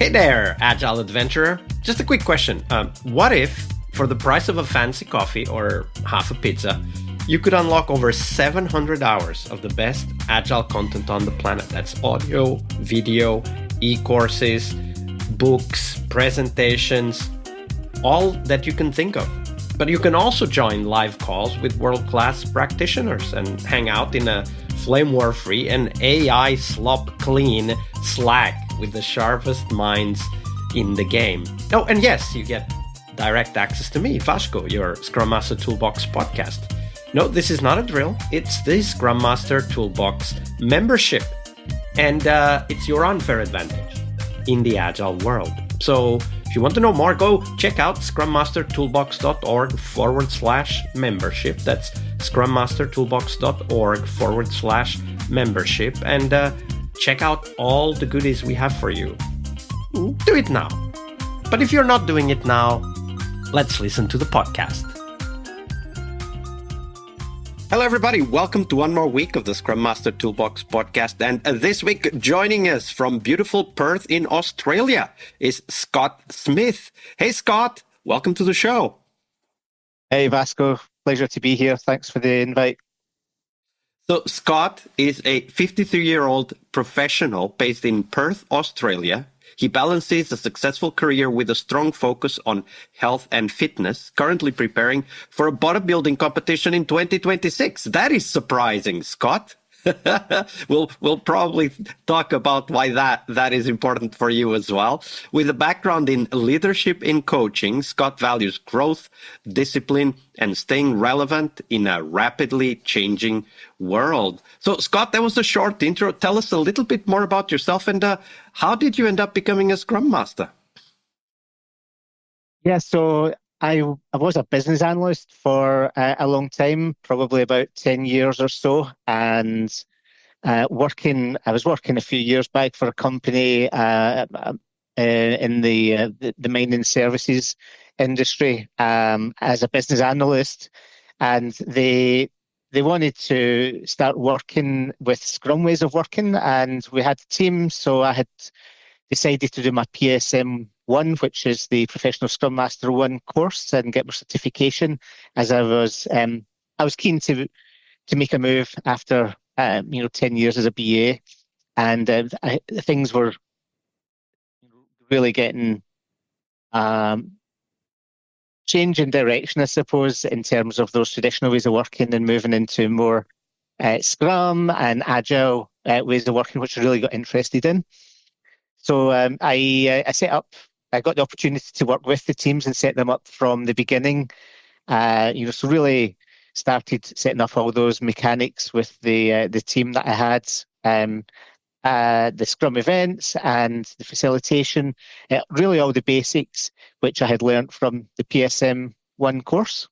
Hey there, Agile Adventurer. Just a quick question. What if, for the price of a fancy coffee or half a pizza, you could unlock over 700 hours of the best Agile content on the planet? That's audio, video, e-courses, books, presentations, all that you can think of. But you can also join live calls with world-class practitioners and hang out in a flame war-free and AI slop-clean Slack with the sharpest minds in the game. Oh, and yes, you get direct access to me, Vasco, your Scrum Master Toolbox podcast. No, this is not a drill. It's the Scrum Master Toolbox membership. And it's your unfair advantage in the Agile world. So if you want to know more, go check out scrummastertoolbox.org/membership. That's scrummastertoolbox.org/membership. And check out all the goodies we have for you. Do it now. But if you're not doing it now, let's listen to the podcast. Hello, everybody. Welcome to one more week of the Scrum Master Toolbox podcast. And this week, joining us from beautiful Perth in Australia is Scott Smith. Hey, Scott. Welcome to the show. Hey, Vasco. Pleasure to be here. Thanks for the invite. So Scott is a 53-year-old professional based in Perth, Australia. He balances a successful career with a strong focus on health and fitness, currently preparing for a bodybuilding competition in 2026. That is surprising, Scott. We'll probably talk about why that is important for you as well. With a background in leadership and coaching, Scott values growth, discipline, and staying relevant in a rapidly changing world. So, Scott, that was a short intro. Tell us a little bit more about yourself and how did you end up becoming a Scrum Master? Yeah, so I was a business analyst for a long time, probably about 10 years or so, and I was working a few years back for a company in the mining services industry as a business analyst, and they wanted to start working with Scrum ways of working, and we had a team, so I had decided to do my PSM1, which is the Professional Scrum Master 1 course, and get my certification, as I was keen to make a move after 10 years as a BA, and things were really getting changing direction, I suppose, in terms of those traditional ways of working and moving into more Scrum and Agile ways of working, which I really got interested in. So I got the opportunity to work with the teams and set them up from the beginning. So really started setting up all those mechanics with the team that I had, the Scrum events and the facilitation, really all the basics which I had learned from the PSM1 course.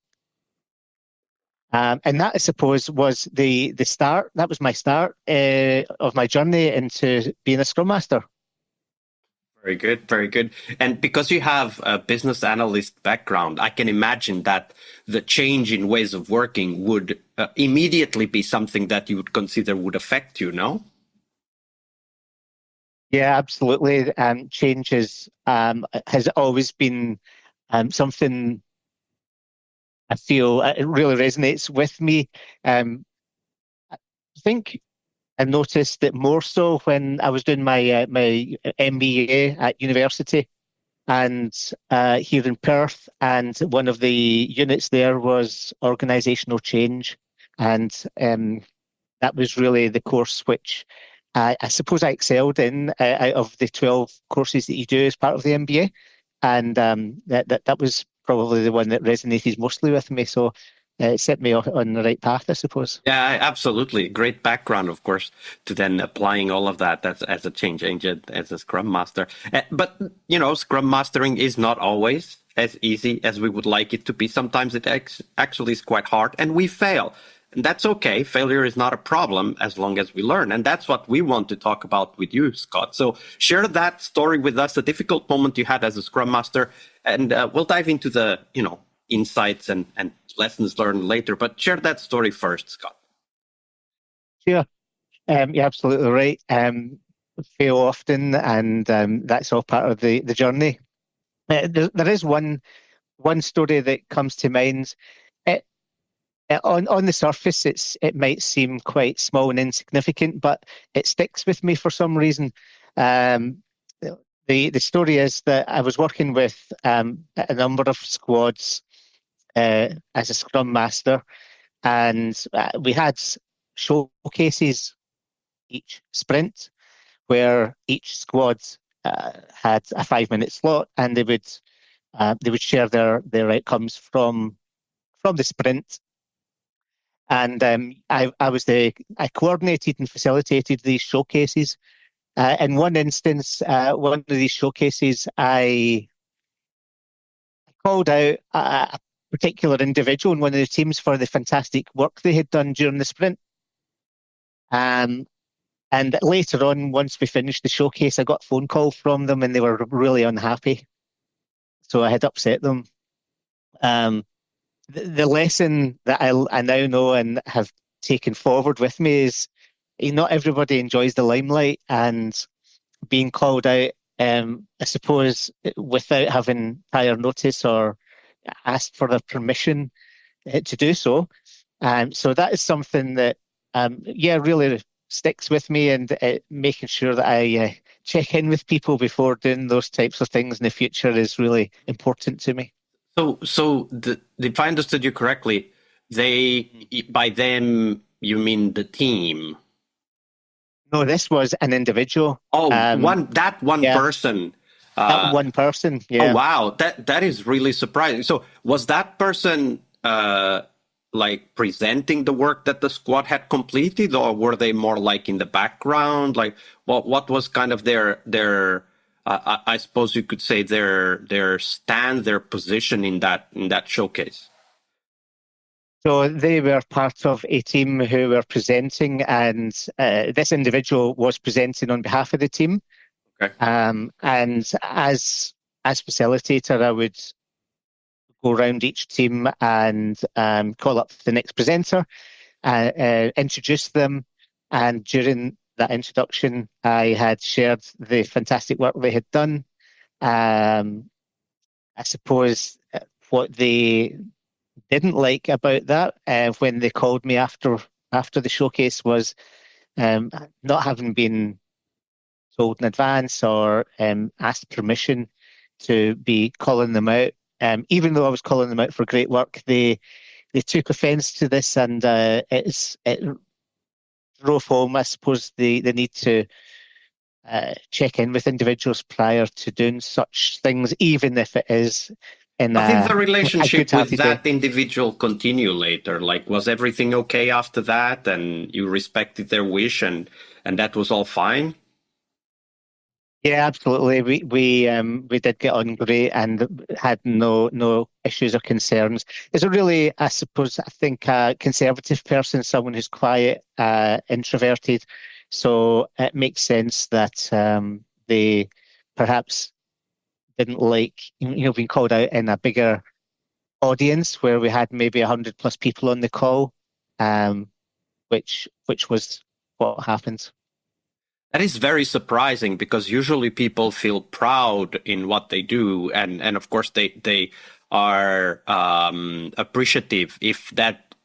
And that, I suppose, was the start. That was my start of my journey into being a Scrum Master. Very good, very good. And because you have a business analyst background, I can imagine that the change in ways of working would immediately be something that you would consider would affect you, no? Yeah, absolutely. Change has always been something I feel it really resonates with me. I think I noticed it more so when I was doing my my MBA at university, and here in Perth, and one of the units there was organisational change, and that was really the course which I suppose I excelled in out of the 12 courses that you do as part of the MBA, and that was probably the one that resonated mostly with me. So it set me on the right path, I suppose. Yeah, absolutely. Great background, of course, to then applying all of that as a change agent, as a Scrum Master. But, Scrum Mastering is not always as easy as we would like it to be. Sometimes it actually is quite hard, and we fail. And that's okay. Failure is not a problem as long as we learn. And that's what we want to talk about with you, Scott. So share that story with us, a difficult moment you had as a Scrum Master, and we'll dive into the, insights and lessons learned later. But share that story first, Scott. Sure. You're absolutely right. fail often, and that's all part of the journey. There is one story that comes to mind. It, on the surface, it might seem quite small and insignificant, but it sticks with me for some reason. Um, the story is that I was working with a number of squads as a Scrum Master, and we had showcases each sprint where each squad had a 5 minute slot, and they would share their outcomes from the sprint. And I coordinated and facilitated these showcases. In one instance, one of these showcases, I called out a particular individual in one of the teams for the fantastic work they had done during the sprint. Um, and later on, once we finished the showcase, I got a phone call from them, and they were really unhappy. So I had upset them. Um, the lesson that I now know and have taken forward with me is not everybody enjoys the limelight, and being called out, I suppose, without having prior notice or asked for their permission to do so. So that is something that, yeah, really sticks with me, and making sure that I check in with people before doing those types of things in the future is really important to me. So if I understood you correctly, by them, you mean the team? No, this was an individual. Oh, Yeah, person. that one person. Yeah. Oh, wow. That is really surprising. So was that person like presenting the work that the squad had completed, or were they more like in the background? Like what was kind of their I suppose you could say their stand, their position in that showcase? So they were part of a team who were presenting, and this individual was presenting on behalf of the team. Okay. And as facilitator, I would go around each team and call up the next presenter, introduce them, and during that introduction, I had shared the fantastic work they had done. I suppose what they didn't like about that when they called me after the showcase was not having been told in advance or asked permission to be calling them out. Even though I was calling them out for great work, they took offence to this, and it drove home, I suppose, the need to check in with individuals prior to doing such things, even if it is in I think the a relationship good with that day. individual continue later. Like, was everything okay after that, and you respected their wish, and that was all fine? Yeah, absolutely. We did get on great and had no issues or concerns. It's a really, I suppose, I think a conservative person, someone who's quiet, introverted. So it makes sense that they perhaps didn't like being called out in a bigger audience where we had maybe 100+ people on the call, which was what happened. That is very surprising, because usually people feel proud in what they do, and of course they are appreciative if that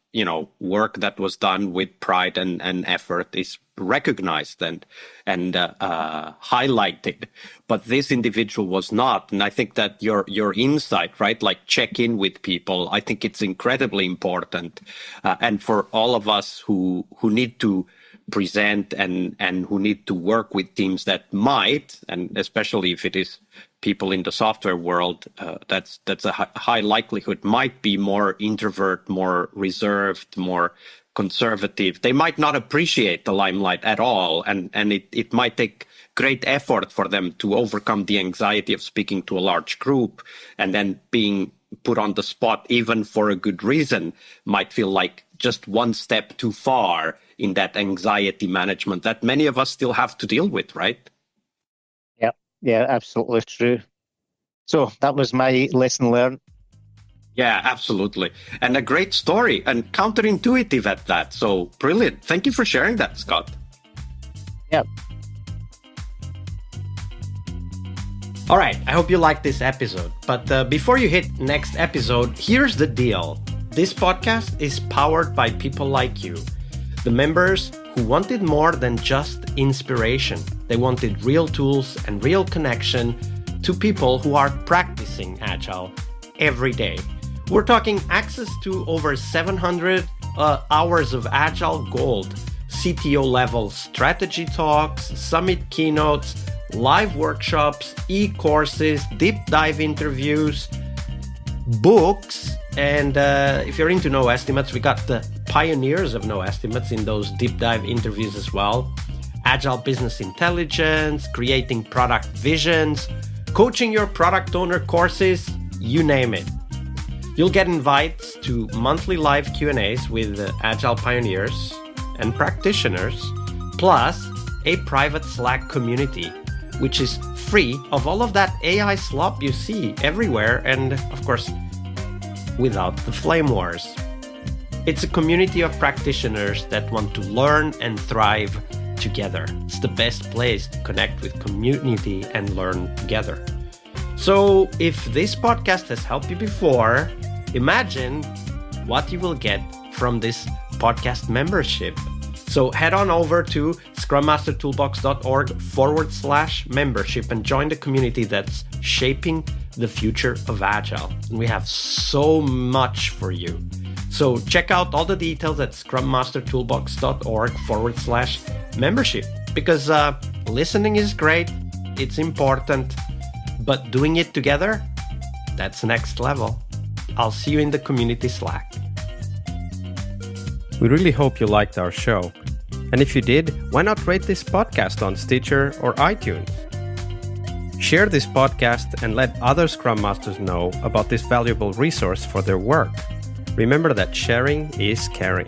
work that was done with pride and effort is recognized and highlighted. But this individual was not, and I think that your insight, right, like check in with people, I think it's incredibly important, and for all of us who need to present and who need to work with teams that might, and especially if it is people in the software world, that's a high likelihood, might be more introvert, more reserved, more conservative. They might not appreciate the limelight at all, and it might take great effort for them to overcome the anxiety of speaking to a large group, and then being put on the spot, even for a good reason, might feel like just one step too far in that anxiety management that many of us still have to deal with, right? Yeah, absolutely true. So that was my lesson learned. Yeah, absolutely. And a great story, and counterintuitive at that. So brilliant. Thank you for sharing that, Scott. Yeah. All right, I hope you liked this episode. But before you hit next episode, here's the deal. This podcast is powered by people like you, the members who wanted more than just inspiration. They wanted real tools and real connection to people who are practicing Agile every day. We're talking access to over 700 hours of Agile Gold, CTO level strategy talks, summit keynotes, live workshops, e-courses, deep dive interviews, books, and if you're into no estimates, we got the pioneers of no estimates in those deep dive interviews as well. Agile business intelligence, creating product visions, coaching your product owner courses, you name it. You'll get invites to monthly live Q&As with Agile pioneers and practitioners, plus a private Slack community, which is free of all of that AI slop you see everywhere, and of course, without the flame wars. It's a community of practitioners that want to learn and thrive together. It's the best place to connect with community and learn together. So if this podcast has helped you before, imagine what you will get from this podcast membership. So head on over to scrummastertoolbox.org/membership and join the community that's shaping the future of Agile. And we have so much for you. So check out all the details at scrummastertoolbox.org/membership, because listening is great, it's important, but doing it together, that's next level. I'll see you in the community Slack. We really hope you liked our show. And if you did, why not rate this podcast on Stitcher or iTunes? Share this podcast and let other Scrum Masters know about this valuable resource for their work. Remember that sharing is caring.